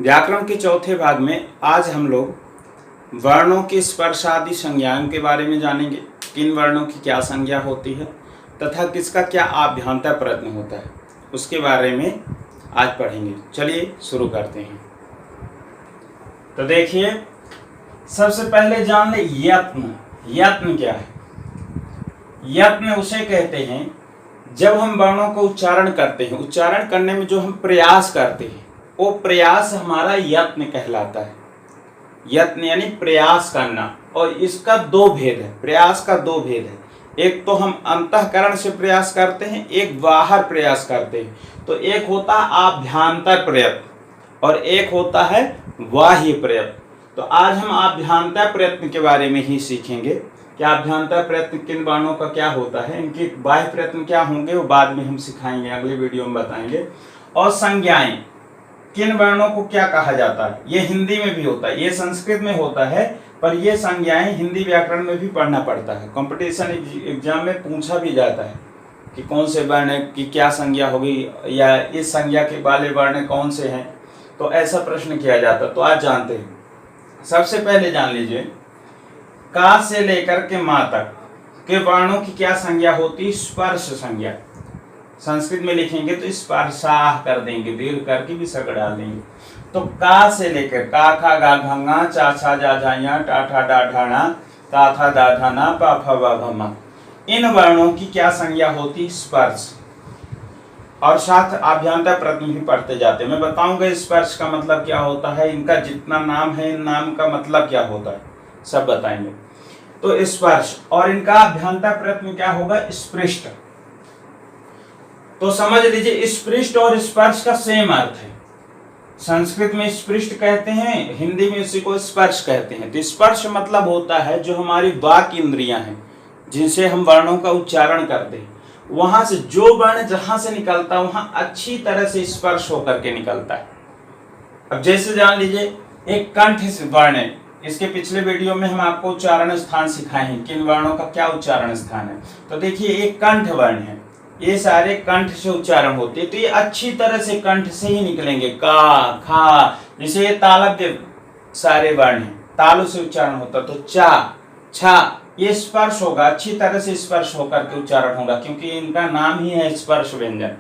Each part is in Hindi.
व्याकरण के चौथे भाग में आज हम लोग वर्णों की स्पर्शादि संज्ञाओं के बारे में जानेंगे। किन वर्णों की क्या संज्ञा होती है तथा किसका क्या आभ्यंतर प्रयत्न होता है, उसके बारे में आज पढ़ेंगे। चलिए शुरू करते हैं। तो देखिए, सबसे पहले जान ले यत्न। यत्न क्या है? यत्न उसे कहते हैं जब हम वर्णों को उच्चारण करते हैं, उच्चारण करने में जो हम प्रयास करते हैं वो प्रयास हमारा यत्न कहलाता है। यत्न यानी प्रयास करना, और इसका दो भेद है। प्रयास का दो भेद है, एक तो हम अंतःकरण से प्रयास करते हैं, एक बाहर प्रयास करते हैं। तो एक होता है आभ्यंतर प्रयत्न और एक होता है बाह्य प्रयत्न। तो आज हम आभ्यंतर प्रयत्न के बारे में ही सीखेंगे कि आभ्यंतर प्रयत्न किन वर्णों का क्या होता है, इनके बाह्य प्रयत्न क्या होंगे वो बाद में हम सिखाएंगे, अगले वीडियो में बताएंगे। और संज्ञाएं, किन वर्णों को क्या कहा जाता है, ये हिंदी में भी होता है, ये संस्कृत में होता है, पर ये संज्ञाएं हिंदी व्याकरण में भी पढ़ना पड़ता है। कंपटीशन एग्जाम में पूछा भी जाता है कि कौन से वर्ण की क्या संज्ञा होगी या इस संज्ञा के वाले वर्ण कौन से हैं, तो ऐसा प्रश्न किया जाता है। तो आज जानते हैं। सबसे पहले जान लीजिए, का से लेकर के मा तक के वर्णों की क्या संज्ञा होती है? स्पर्श संज्ञा। संस्कृत में लिखेंगे तो स्पर्शाह कर देंगे, दीर्घ करके भी सग डाल देंगे। तो का से लेकर का खा गा घंगा चा छा जा झाया टा ठा डा ढाना ता था दा धाना पा फा वा भमा, इन वर्णों की क्या संज्ञा होती? स्पर्श। और साथ आभ्यंतर प्रयत्न भी पढ़ते जाते हैं। मैं बताऊंगा स्पर्श का मतलब क्या होता है, इनका जितना नाम है इन नाम का मतलब क्या होता है, सब बताएंगे। तो स्पर्श और इनका आभ्यंतर प्रयत्न क्या होगा? स्पृष्ट। तो समझ लीजिए, स्पृष्ट और स्पर्श का सेम अर्थ है। संस्कृत में स्पृष्ट कहते हैं, हिंदी में उसी को स्पर्श कहते हैं। तो स्पर्श मतलब होता है जो हमारी वाक इंद्रियां हैं, जिनसे हम वर्णों का उच्चारण करते हैं, वहां से जो वर्ण जहां से निकलता है वहां अच्छी तरह से स्पर्श होकर के निकलता है। अब जैसे जान लीजिए, एक कंठ वर्ण है, इसके पिछले वीडियो में हम आपको उच्चारण स्थान सिखाए हैं, किन वर्णों का क्या उच्चारण स्थान है। तो देखिए, एक कंठ वर्ण है, ये सारे कंठ से उच्चारण होते हैं, तो ये अच्छी तरह से कंठ से ही निकलेंगे। का खा, जैसे ये तालव्य सारे वर्ण हैं, तालु से उच्चारण होता है। तो चा छा, ये स्पर्श होगा, अच्छी तरह से स्पर्श होकर के उच्चारण होगा, क्योंकि इनका नाम ही है स्पर्श व्यंजन।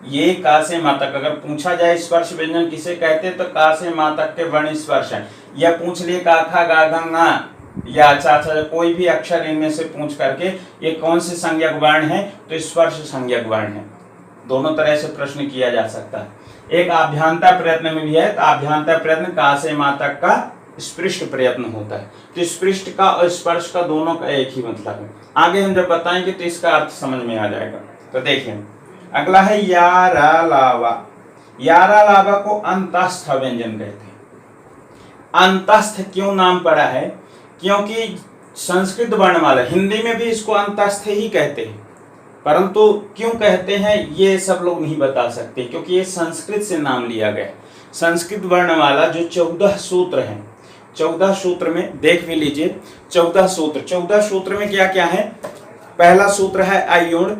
ये का से मा तक, अगर पूछा जाए स्पर्श व्यंजन किसे कहते हैं तो का से मा तक के वर्ण स्पर्श हैं। या पूछ लिए का खा गा घंगा या चा छा, कोई भी अक्षर इनमें से पूछ करके ये कौन से संज्ञक वर्ण है, तो स्पर्श संज्ञक वर्ण है। दोनों तरह से प्रश्न किया जा सकता है। एक आभ्यंतर प्रयत्न में भी है, तो आभ्यंतर प्रयत्न का से मा तक का स्पृष्ट प्रयत्न होता है। तो स्पृष्ट का और स्पर्श का दोनों का एक ही मतलब है। आगे हम जब बताएंगे तो इसका अर्थ समझ में आ जाएगा। तो देखिए, अगला है यारा लावा। यारा लावा को अंतस्थ व्यंजन कहते हैं। अंतस्थ क्यों नाम पड़ा है? क्योंकि संस्कृत वर्णमाला, हिंदी में भी इसको अंतस्थ ही कहते हैं, परंतु क्यों कहते हैं ये सब लोग नहीं बता सकते, क्योंकि ये संस्कृत से नाम लिया गया। संस्कृत वर्णमाला जो 14 सूत्र हैं, 14 सूत्र में देख भी लीजिए, 14 सूत्र। 14 सूत्र में क्या क्या है? पहला सूत्र है अयुण,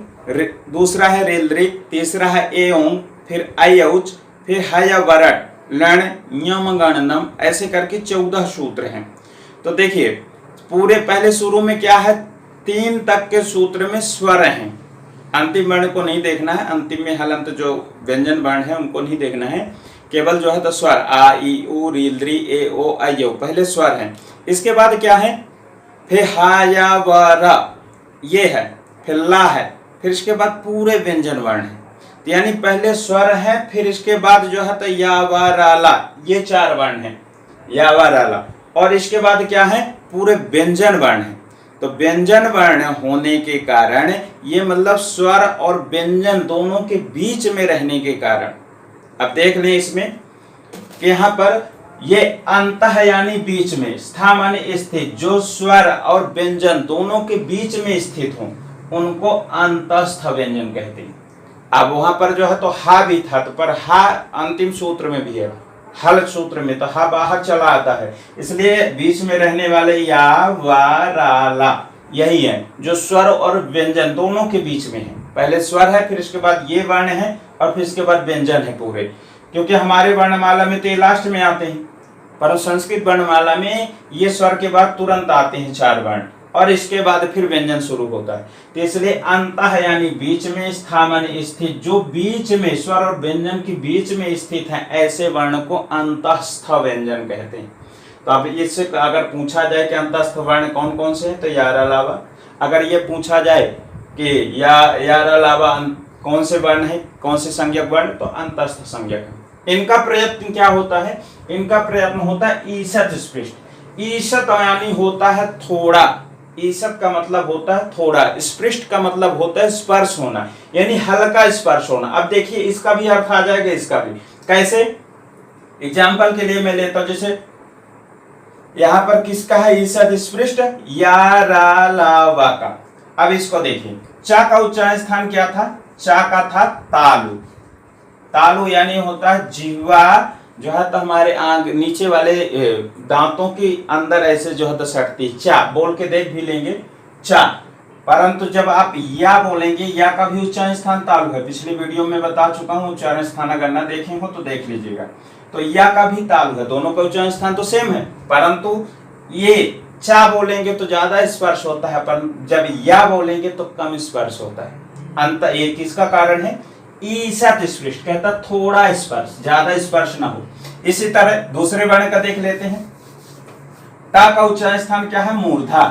दूसरा है रेलरिक, तीसरा है एओं, फिर अयौच, फिर हयवरट, लण, यम, गणनम, ऐसे करके 14 सूत्र हैं। तो देखिए, पूरे पहले शुरू में क्या है? 3 तक के सूत्र में स्वर हैं। अंतिम वर्ण को नहीं देखना है, अंतिम में हलंत जो व्यंजन वर्ण है उनको नहीं देखना है, केवल जो है तो स्वर आ ई उ रील री ए ओ अयो, पहले स्वर हैं। इसके बाद क्या है? फिर हा या व र, ये है, फिर ला है, फिर इसके बाद पूरे व्यंजन वर्ण है। यानी पहले स्वर है, फिर इसके बाद जो है तो या व रा ला, ये 4 वर्ण है, या व रा ला, और इसके बाद क्या है? पूरे व्यंजन वर्ण है। तो व्यंजन वर्ण होने के कारण, ये मतलब स्वर और व्यंजन दोनों के बीच में रहने के कारण, अब देख लें इसमें कि यहाँ पर ये अंतः यानी बीच में, स्था माने स्थित, जो स्वर और व्यंजन दोनों के बीच में स्थित हो उनको अंतस्थ व्यंजन कहते हैं। अब वहां पर जो है तो हा भी था, तो पर हा अंतिम सूत्र में भी है, हल सूत्र में तो हा बाहर चला आता है, इसलिए बीच में रहने वाले या वा रा ला यही है, जो स्वर और व्यंजन दोनों के बीच में है। पहले स्वर है, फिर इसके बाद ये वर्ण है, और फिर इसके बाद व्यंजन है पूरे। क्योंकि हमारे वर्णमाला में तो ये लास्ट में आते हैं, पर संस्कृत वर्णमाला में ये स्वर के बाद तुरंत आते हैं 4 वर्ण और इसके बाद फिर व्यंजन शुरू होता है। तो इसलिए अंतः यानी बीच में, स्था माने स्थित, जो बीच में स्वर और व्यंजन के बीच में स्थित है, ऐसे वर्ण को अंतस्थ व्यंजन कहते हैं। तो अब इससे अगर पूछा जाए कि अंतस्थ वर्ण कौन कौन से हैं, तो यार अलावा, अगर ये पूछा जाए कि यार अलावा कौन से वर्ण है, कौन से संज्ञक वर्ण, तो अंतस्थ संज्ञक है। इनका प्रयत्न क्या होता है, इनका प्रयत्न होता है ईसत स्पृष्ट। ईसत यानी होता है थोड़ा, ईसत का मतलब होता है थोड़ा, स्पृष्ट का मतलब होता है स्पर्श होना, यानी हल्का स्पर्श होना। अब देखिए इसका भी अर्थ आ जाएगा, इसका भी कैसे, एग्जाम्पल के लिए मैं लेता हूं, जैसे यहां पर किसका है ईसत स्पृष्ट, या रा ला वा का। अब इसको देखिए, चा का उच्चारण स्थान क्या था, चा का था तालु। तालु यानी होता है जिह्वा जो है तो हमारे आंग नीचे वाले दांतों के अंदर ऐसे जो है तो सटती, चा बोल के देख भी लेंगे चा। परंतु जब आप या बोलेंगे, या का भी उच्चारण स्थान तालु है, पिछली वीडियो में बता चुका हूं, उच्चारण स्थान अगर ना देखे हो तो देख लीजिएगा। तो या का भी तालु है, दोनों का उच्चारण स्थान तो सेम है, परंतु ये चा बोलेंगे तो ज्यादा स्पर्श होता है, पर जब या बोलेंगे तो कम स्पर्श होता है। अंत ये किसका कारण है, ईसत स्पृष्ट, कहता थोड़ा स्पर्श, ज्यादा स्पर्श ना हो। इसी तरह दूसरे वर्ण का देख लेते हैं, टा का उच्चारण स्थान क्या है, मूर्धा।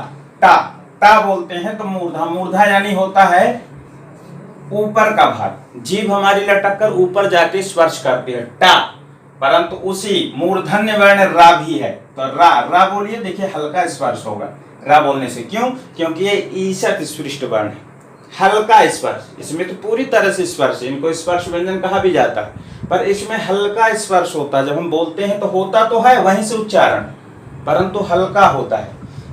टा टा बोलते हैं तो मूर्धा, मूर्धा यानी होता है ऊपर का भाग, जीभ हमारी लटक कर ऊपर जाके स्पर्श करती है टा, परंतु उसी मूर्धन्य वर्ण रा भी है, तो रा रा बोलिए, देखिए हल्का स्पर्श होगा रा बोलने से। क्यों, क्योंकि ये ईसत स्पृष्ट वर्ण है, हल्का स्पर्श, इसमें तो पूरी तरह से स्पर्श है, इनको स्पर्श व्यंजन कहा भी जाता है, पर इसमें हल्का स्पर्श होता है। जब हम बोलते हैं तो होता तो है वहीं से उच्चारण, परंतु हल्का होता है।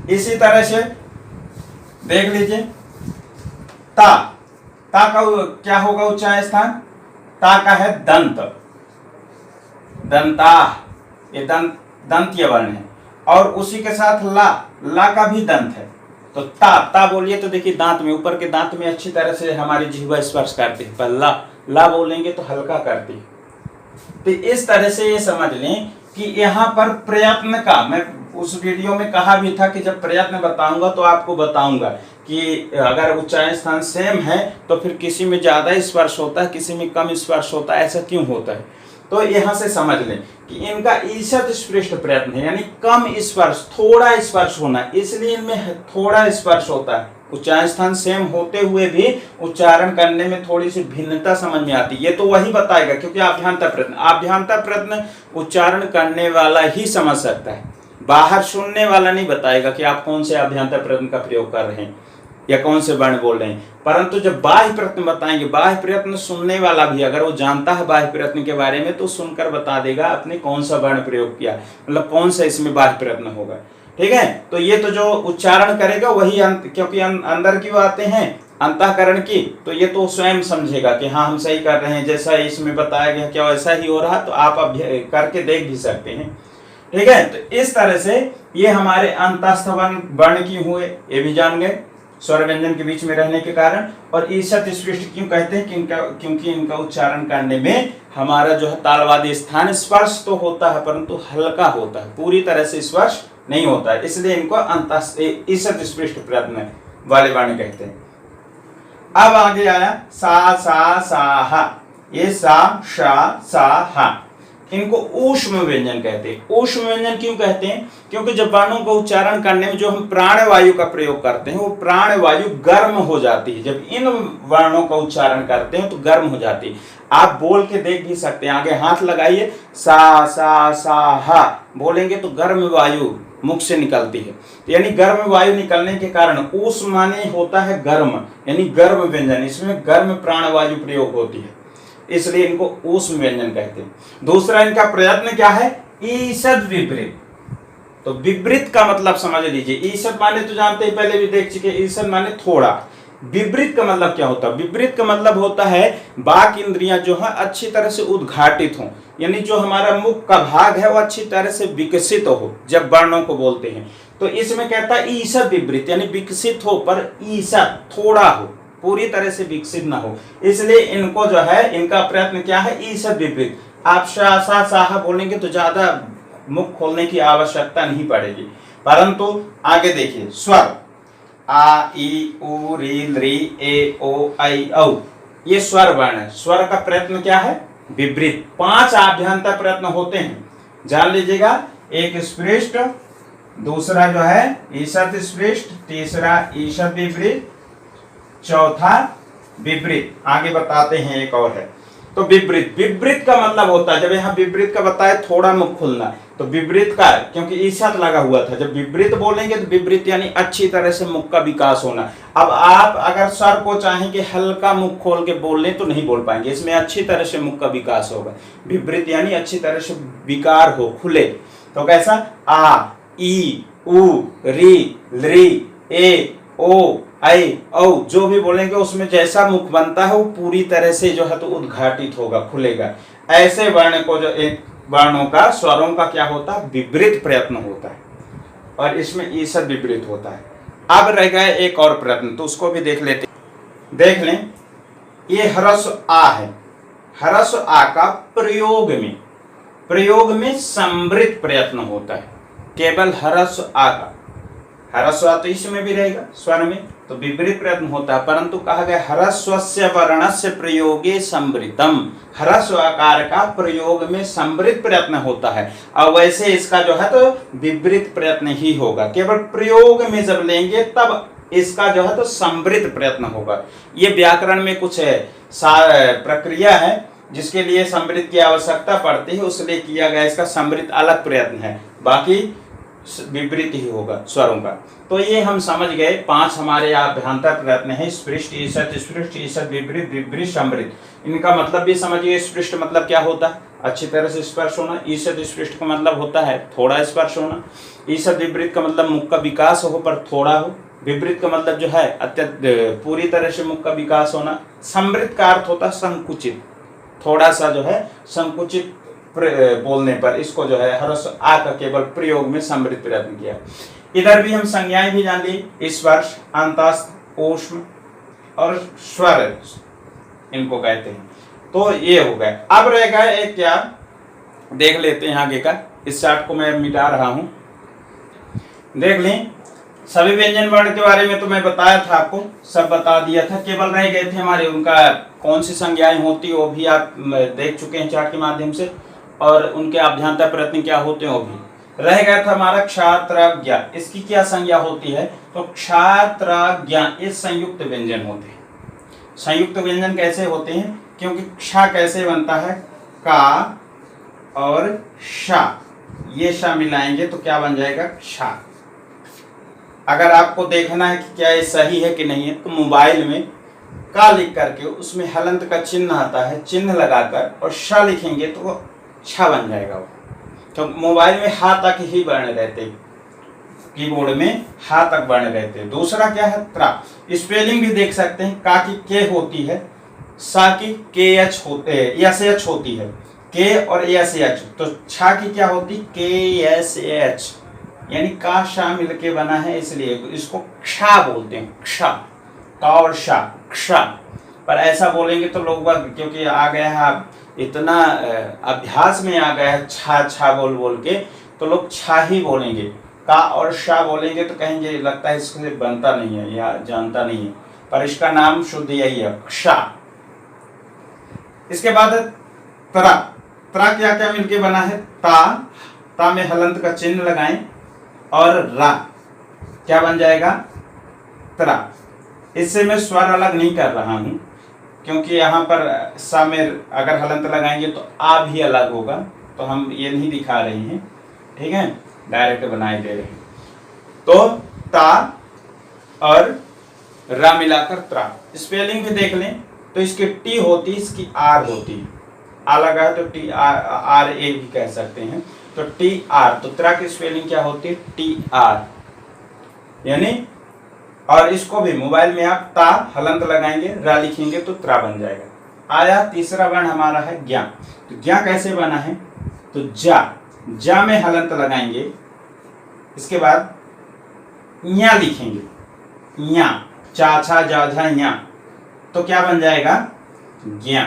इसी तरह से देख लीजिए, ता, ता का क्या होगा उच्चारण स्थान, ता का है दंत, दंता, ये दंत्य वर्ण है, और उसी के साथ ला, ला का भी दंत है, तो ता ता बोलिए तो देखिए दांत में, ऊपर के दांत में अच्छी तरह से हमारी जिह्वा स्पर्श करती है, पर ला ला बोलेंगे तो हल्का करती है। तो इस तरह से ये समझ लें कि यहाँ पर प्रयत्न का, मैं उस वीडियो में कहा भी था कि जब प्रयत्न बताऊंगा तो आपको बताऊंगा कि अगर उच्चारण स्थान सेम है तो फिर किसी में ज्यादा स्पर्श होता है, किसी में कम स्पर्श होता है, ऐसा क्यों होता है। तो यहाँ से समझ लें कि इनका ईसत स्पृष्ट प्रयत्न है, यानी कम स्पर्श, थोड़ा स्पर्श होना, इसलिए इनमें थोड़ा स्पर्श होता है। उच्चारण स्थान सेम होते हुए भी उच्चारण करने में थोड़ी सी भिन्नता समझ में आती है, ये तो वही बताएगा, क्योंकि आभ्यंतर प्रयत्न उच्चारण करने वाला ही समझ सकता है, बाहर सुनने वाला नहीं बताएगा कि आप कौन से आभ्यंतर प्रयत्न का प्रयोग कर रहे हैं या कौन से वर्ण बोल रहे हैं। परंतु जब बाह्य प्रयत्न बताएंगे, बाह्य प्रयत्न सुनने वाला भी अगर वो जानता है बाह्य प्रयत्न के बारे में तो सुनकर बता देगा आपने कौन सा वर्ण प्रयोग किया, मतलब कौन सा इसमें बाह्य प्रयत्न होगा। ठीक है, तो ये तो जो उच्चारण करेगा वही क्योंकि अंदर की बातें हैं अंतःकरण की, तो ये तो स्वयं समझेगा कि हाँ हम सही कर रहे हैं, जैसा इसमें बताया गया क्या वैसा ही हो रहा, तो आप अब करके देख भी सकते हैं। ठीक है, तो इस तरह से ये हमारे अंतस्थ वर्ण की हुए, ये भी जान गए स्वर व्यंजन के बीच में रहने के कारण। और ईसत स्पृष्ट क्यों कहते हैं, क्योंकि इनका उच्चारण करने में हमारा जो है तालवादी स्थान स्पर्श तो होता है परंतु हल्का होता है, पूरी तरह से स्पर्श नहीं होता है, इसलिए इनको अंतस्थ ईसत स्पृष्ट प्रयत्न वाले वर्ण कहते हैं। अब आगे आया सा सा सा हा, ये सा शा सा हा, इनको ऊष्म व्यंजन कहते हैं। ऊष्म व्यंजन क्यों कहते हैं, क्योंकि जब वर्णों को उच्चारण करने में जो हम प्राणवायु का प्रयोग करते हैं वो प्राणवायु गर्म हो जाती है, जब इन वर्णों का उच्चारण करते हैं तो गर्म हो जाती है। आप बोल के देख भी सकते हैं, आगे हाथ लगाइए, सा सा सा हा बोलेंगे तो गर्म वायु मुख से निकलती है, यानी गर्म वायु निकलने के कारण ऊष्म माने होता है गर्म, यानी गर्म व्यंजन, इसमें गर्म प्राणवायु प्रयोग होती है, इसलिए इनको ऊष्म व्यंजन कहते हैं। दूसरा इनका प्रयत्न क्या है, ईसद विपरीत। तो विपरीत का मतलब समझ लीजिए, ईसद माने तो जानते हैं, पहले भी देख चुके, ईसद माने थोड़ा। विपरीत का मतलब क्या होता है, विपरीत का मतलब होता है बाक इंद्रियां जो है अच्छी तरह से उद्घाटित हो, यानी जो हमारा मुख का भाग है वो अच्छी तरह से विकसित हो जब वर्णों को बोलते हैं। तो इसमें कहता है ईसद विपरीत, यानी विकसित हो पर ईसद थोड़ा हो, पूरी तरह से विकसित ना हो, इसलिए इनको जो है इनका प्रयत्न क्या है, ईसद विपरीत। आप शाह सा साहा बोलेंगे तो ज्यादा मुख खोलने की आवश्यकता नहीं पड़ेगी। परंतु आगे देखिए, स्वर आ ई उ री ली ए ओ ऐ औ, ये स्वर वर्ण है। स्वर का प्रयत्न क्या है? विपरीत। 5 आभ्यंतर प्रयत्न होते हैं, जान लीजिएगा। एक स्पृष्ट, दूसरा जो है ईशद स्पृष्ट, तीसरा ईशद विपरीत, चौथा विपरीत। आगे बताते हैं एक और है। तो विपरीत, विपरीत का मतलब होता है, जब यहाँ विपरीत का बताए थोड़ा मुख खुलना, तो विपरीत का, क्योंकि ईशद लगा हुआ था, जब विपरीत बोलेंगे तो विपरीत यानी अच्छी तरह से मुख का विकास होना। अब आप अगर स्वर को चाहें कि हल्का मुख खोल के बोल लें तो नहीं बोल पाएंगे, इसमें अच्छी तरह से मुख का विकास होगा। विपरीत यानी अच्छी तरह से विकार हो, खुले। तो कैसा? आ ई उ री ली ए ओ ऐ औ, जो भी बोलेंगे उसमें जैसा मुख बनता है वो पूरी तरह से जो है तो उद्घाटित होगा, खुलेगा। ऐसे वर्ण को, जो एक वर्णों का, स्वरों का क्या होता है? विपरीत प्रयत्न होता है, और इसमें ईशद विपरीत होता है। अब रह गया एक और प्रयत्न, तो उसको भी देख लेते। देख लें, ये ह्रस्व आ है। ह्रस्व आ का प्रयोग में समृद्ध प्रयत्न होता है, केवल ह्रस्व आ का। ह्रस्व आ तो इसमें भी रहेगा, स्वर में, तो विपरीत प्रयत्न होता है। परंतु कहा गया ह्रस्वस्य वर्णस्य प्रयोगे समृद्धम, ह्रस्व आकार का प्रयोग में समृद्ध प्रयत्न होता है। और वैसे इसका जो है तो विपरीत प्रयत्न ही होगा, केवल प्रयोग में जब लेंगे तब इसका जो है तो समृद्ध प्रयत्न होगा। ये व्याकरण में कुछ प्रक्रिया है जिसके लिए समृद्ध की आवश्यकता पड़ती है, उसलिए किया गया। इसका समृद्ध अलग प्रयत्न है, बाकी विपरीत ही होगा स्वरों का। तो ये हम समझ गए 5 हमारे आभ्यंतर प्रयत्न है, स्पृष्ट, ईशद स्पृष्ट, ईशद विपरीत, विपरीत, समृद्ध। इनका मतलब भी समझिए। स्पृष्ट मतलब क्या होता है? अच्छी तरह से स्पर्श होना। ईशद स्पृष्ट का मतलब होता है थोड़ा स्पर्श होना। ईशद विपरीत का मतलब मुख का विकास हो पर थोड़ा हो। विपरीत का मतलब जो है अत्यंत पूरी तरह से मुख का विकास होना। समृद्ध का अर्थ होता है संकुचित, थोड़ा सा जो है संकुचित बोलने पर इसको जो है ह्रस्व आ का केवल प्रयोग में समृद्ध प्रयत्न किया। इधर भी हम संज्ञाएं भी जान ली, स्पर्श, अंतस्थ, ऊष्म और स्वर, इनको कहते हैं। तो ये हो गए। अब रह गए एक, क्या देख लेते हैं आगे का। इस चार्ट को मैं मिटा रहा हूं, देख लें। सभी व्यंजन वर्ण के बारे में तो मैं बताया था, आपको सब बता दिया था। केवल रह गए थे हमारे उनका कौन सी संज्ञाएं होती, वो भी आप देख चुके हैं चार्ट के माध्यम से, और उनके अभ्यंतर प्रयत्न क्या होते हैं वो भी। रह गया था हमारा क्षात्रज्ञ, इसकी क्या संज्ञा होती है? तो क्षात्रज्ञ ये संयुक्त व्यंजन होते हैं। संयुक्त व्यंजन कैसे होते हैं? क्योंकि क्षा कैसे बनता है? का और शा, ये शा मिलाएंगे तो क्या बन जाएगा? क्षा। अगर आपको देखना है कि क्या ये सही है कि नहीं है, तो मोबाइल में का लिख करके उसमें हलंत का चिन्ह आता है, चिन्ह लगाकर और शा लिखेंगे तो वो छा बन जाएगा। वो तो मोबाइल में हा तक ही वर्ण रहते, कीबोर्ड में हा तक वर्ण रहते। दूसरा क्या है? त्रा। स्पेलिंग भी देख सकते हैं। का की के होती है, सा की के एच होते हैं, यस एच होती है, के और यस एच। तो छा की क्या होती? के एस एच, यानी का शा मिलके बना है, इसलिए इसको क्षा बोलते हैं। क्षा, का और शा, क्षा। पर ऐसा बोलेंगे तो लोग, क्योंकि आ गया है इतना अभ्यास में आ गया है छा छा बोल बोल के, तो लोग छा ही बोलेंगे। का और शा बोलेंगे तो कहेंगे लगता है इसको बनता नहीं है या जानता नहीं है, पर इसका नाम शुद्ध यही है, क्षा। इसके बाद त्रा। त्रा क्या क्या मिलके बना है? ता में हलंत का चिन्ह लगाएं और रा, क्या बन जाएगा? त्रा। इससे मैं स्वर अलग नहीं कर रहा हूं, क्योंकि यहाँ पर सा में अगर हलंत लगाएंगे तो आ भी अलग होगा, तो हम ये नहीं दिखा रहे हैं, ठीक है, डायरेक्ट बनाए दे रहे हैं। तो ता और रा मिलाकर त्रा। स्पेलिंग भी देख लें तो इसकी टी होती, इसकी आर होती। आ लगा है तो टी आर ए भी कह सकते हैं, तो टी आर। तो त्रा की स्पेलिंग क्या होती है? टी आर, यानी। और इसको भी मोबाइल में आप ता हलंत लगाएंगे, रा लिखेंगे तो त्रा बन जाएगा। आया तीसरा वर्ण हमारा है ज्ञा। तो ज्ञा कैसे बना है? तो जा में हलंत लगाएंगे, इसके बाद ञा लिखेंगे, ञा, चा छा जा झा ञा, तो क्या बन जाएगा? ज्ञा।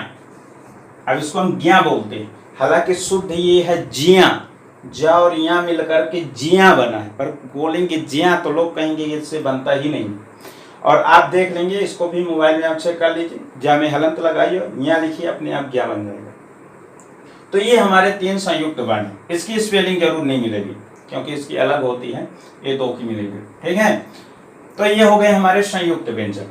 अब इसको हम ज्ञा बोलते हैं। हालांकि शुद्ध ये है जिया, ज और या मिलकर के जिया बना है, पर बोलेंगे जिया तो लोग कहेंगे इससे बनता ही नहीं। और आप देख लेंगे, इसको भी मोबाइल में आप चेक कर लीजिए, जा में हलंत लगाइए, या लिखिए, अपने आप ज्ञा बन जाएगा। तो ये हमारे 3 संयुक्त वर्ण, इसकी स्पेलिंग जरूर नहीं मिलेगी क्योंकि इसकी अलग होती है, ये 2 की मिलेगी, ठीक है। तो ये हो गए हमारे संयुक्त व्यंजन।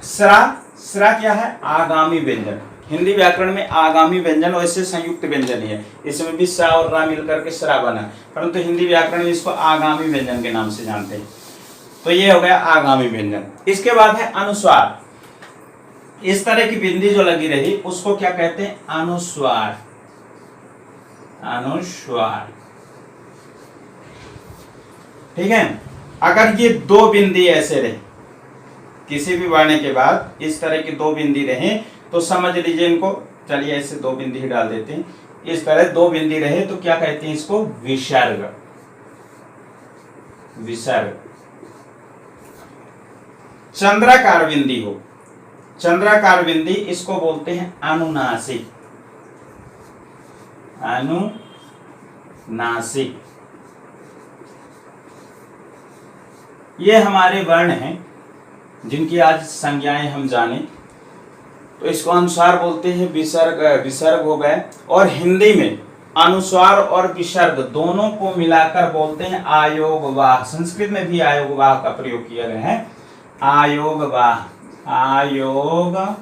स्रा, स्रा क्या है? आगामी व्यंजन। हिंदी व्याकरण में आगामी व्यंजन वैसे संयुक्त व्यंजन ही है, इसमें भी सा और रा मिलकर के स्रा बना है, परंतु हिंदी व्याकरण में इसको आगामी व्यंजन के नाम से जानते हैं। तो ये हो गया आगामी व्यंजन। इसके बाद है अनुस्वार। इस तरह की बिंदी जो लगी रही उसको क्या कहते हैं? अनुस्वार। अनुस्वार, ठीक है। अगर ये 2 बिंदी ऐसे रहे, किसी भी वर्ण के बाद इस तरह की 2 बिंदी रहे तो समझ लीजिए इनको, चलिए ऐसे 2 बिंदी ही डाल देते हैं, इस तरह 2 बिंदी रहे तो क्या कहते हैं इसको? विसर्ग। विसर्ग। चंद्राकार बिंदी हो, चंद्राकार बिंदी, इसको बोलते हैं अनुनासिक। अनुनासिक। ये हमारे वर्ण हैं जिनकी आज संज्ञाएं हम जाने, तो इसको अनुस्वार बोलते हैं। विसर्ग, विसर्ग हो गए। और हिंदी में अनुस्वार और विसर्ग दोनों को मिलाकर बोलते हैं आयोगवाह। संस्कृत में भी आयोगवाह का प्रयोग किया गया है, आयोगवाह। आयोगवाह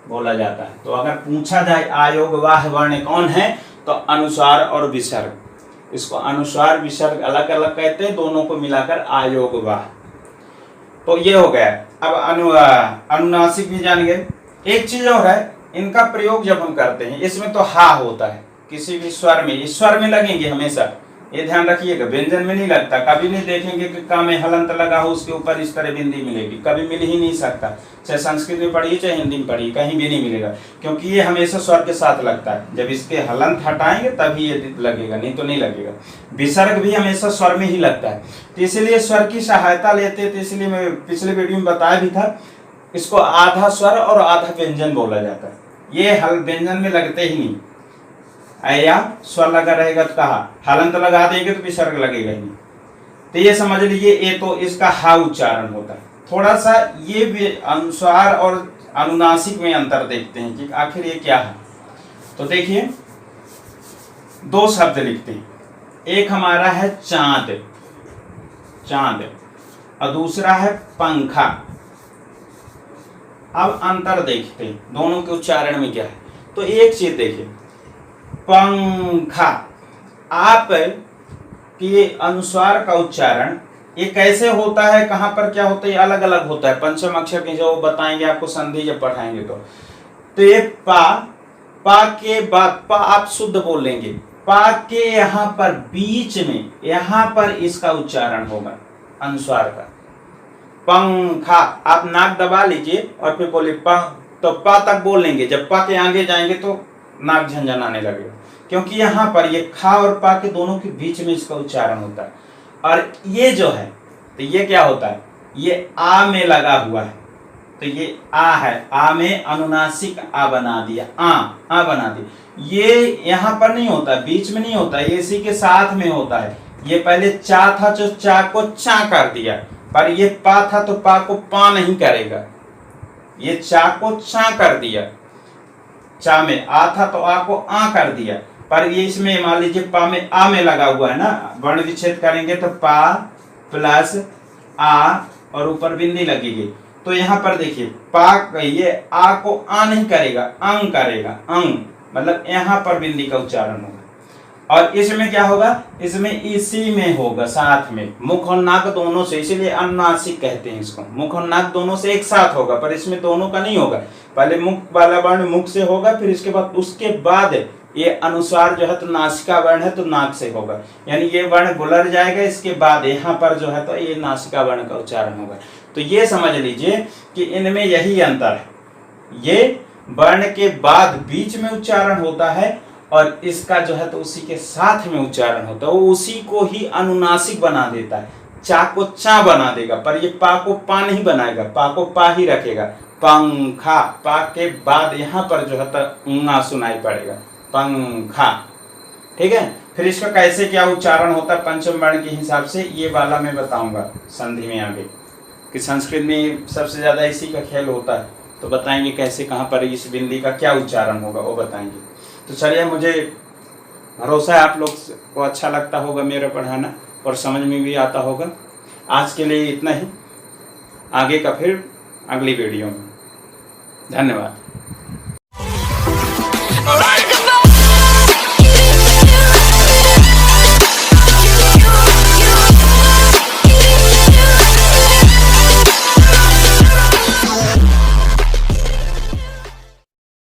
बोला जाता है। तो अगर पूछा जाए आयोगवाह वर्ण कौन है, तो अनुस्वार और विसर्ग। इसको अनुस्वार विसर्ग अलग अलग कहते हैं, दोनों को मिलाकर आयोगवाह। तो ये हो गया। अब अनुनासिक भी जान गए। एक चीज और है, इनका प्रयोग जब हम करते हैं, इसमें तो हा होता है किसी भी स्वर में, इस स्वर में लगेंगे हमेशा, ये ध्यान रखिएगा। व्यंजन में नहीं लगता, कभी नहीं देखेंगे कि का में हलंत लगा हो उसके ऊपर इस तरह बिंदी मिलेगी, कभी मिल ही नहीं सकता। चाहे संस्कृत में पढ़िए चाहे हिंदी में पढ़िए, कहीं भी नहीं मिलेगा, क्योंकि ये हमेशा स्वर के साथ लगता है। जब इसके हलंत हटाएंगे तभी ये लगेगा, नहीं तो नहीं लगेगा। विसर्ग भी हमेशा स्वर में ही लगता है, तो इसीलिए स्वर की सहायता लेते हैं। तो इसलिए मैं पिछले वीडियो में बताया भी था, इसको आधा स्वर और आधा व्यंजन बोला जाता है। ये हल व्यंजन में लगते ही नहीं, या स्वर लगा रहेगा तो कहा, हलंत लगा देंगे तो विसर्ग लगेगा ही नहीं। तो ये समझ लीजिए, ये तो इसका हा उच्चारण होता है। थोड़ा सा ये भी अनुस्वार और अनुनासिक में अंतर देखते हैं कि आखिर ये क्या है। तो देखिए 2 शब्द लिखते हैं, एक हमारा है चांद, चांद, और दूसरा है पंखा। अब अंतर देखते हैं दोनों के उच्चारण में क्या है। तो एक चीज देखिए, पंखा, आप कि अनुस्वार का उच्चारण ये कैसे होता है, कहां पर क्या होता है, ये अलग अलग होता है। पंचम अक्षर के जो बताएंगे आपको संधि जब पढ़ाएंगे तो ये पा, पा के बाद पा आप शुद्ध बोलेंगे, पा के यहाँ पर बीच में यहाँ पर इसका उच्चारण होगा अनुस्वार का। पंखा, आप नाक दबा लीजिए और फिर बोले पा, तो पा तक बोलेंगे, जब पा के आगे जाएंगे तो नाक झंझनाने लगेगा, क्योंकि यहाँ पर ये खा और पा के दोनों के बीच में इसका उच्चारण होता है। और ये जो है, तो ये क्या होता है, ये आ में लगा हुआ है, तो ये आ है, आ में अनुनासिक आ बना दिया, आ बना दिया। ये यहाँ पर नहीं होता, बीच में नहीं होता, ये इसी के साथ में होता है। ये पहले चा था जो चा को चा कर दिया, पर ये पा था तो पा को पा नहीं करेगा, ये चा को चा कर दिया। चा में आ था तो आ को आ कर दिया, पर ये इसमें मान लीजिए पा में आ में लगा हुआ है ना, वर्ण विच्छेद करेंगे तो पा प्लस आ और ऊपर बिंदी लगेगी। तो यहाँ पर देखिए पा, ये आ को आ नहीं करेगा, अंग करेगा, अंग, मतलब यहाँ पर बिंदी का उच्चारण होगा। और इसमें क्या होगा, इसमें इसी में होगा, साथ में, मुख और नाक दोनों से, इसीलिए अनुनासिक कहते हैं इसको। मुख और नाक दोनों से एक साथ होगा, पर इसमें दोनों का नहीं होगा। पहले मुख वाला वर्ण मुख से होगा, फिर उसके बाद ये अनुस्वार जो है तो नासिका वर्ण है तो नाक से होगा, यानी ये वर्ण गुलर जाएगा, इसके बाद यहाँ पर जो है तो ये नासिका वर्ण का उच्चारण होगा। तो ये समझ लीजिए कि इनमें यही अंतर है, ये वर्ण के बाद बीच में उच्चारण होता है और इसका जो है तो उसी के साथ में उच्चारण होता है, वो उसी को ही अनुनासिक बना देता है। चा को चा बना देगा, पर ये पा को पा नहीं बनाएगा, पा को पा ही रखेगा, पंखा, पा के बाद यहाँ पर जो है ऊंगा सुनाई पड़ेगा, पंखा। ठीक है, फिर इसका कैसे क्या उच्चारण होता है पंचम वर्ण के हिसाब से, ये वाला मैं बताऊंगा संधि में आगे, कि संस्कृत में सबसे ज्यादा इसी का खेल होता है, तो बताएंगे कैसे कहाँ पर इस बिंदी का क्या उच्चारण होगा वो बताएंगे। तो चलिए, मुझे भरोसा है आप लोग को अच्छा लगता होगा मेरा पढ़ाना और समझ में भी आता होगा। आज के लिए इतना ही, आगे का फिर अगली वीडियो में। धन्यवाद।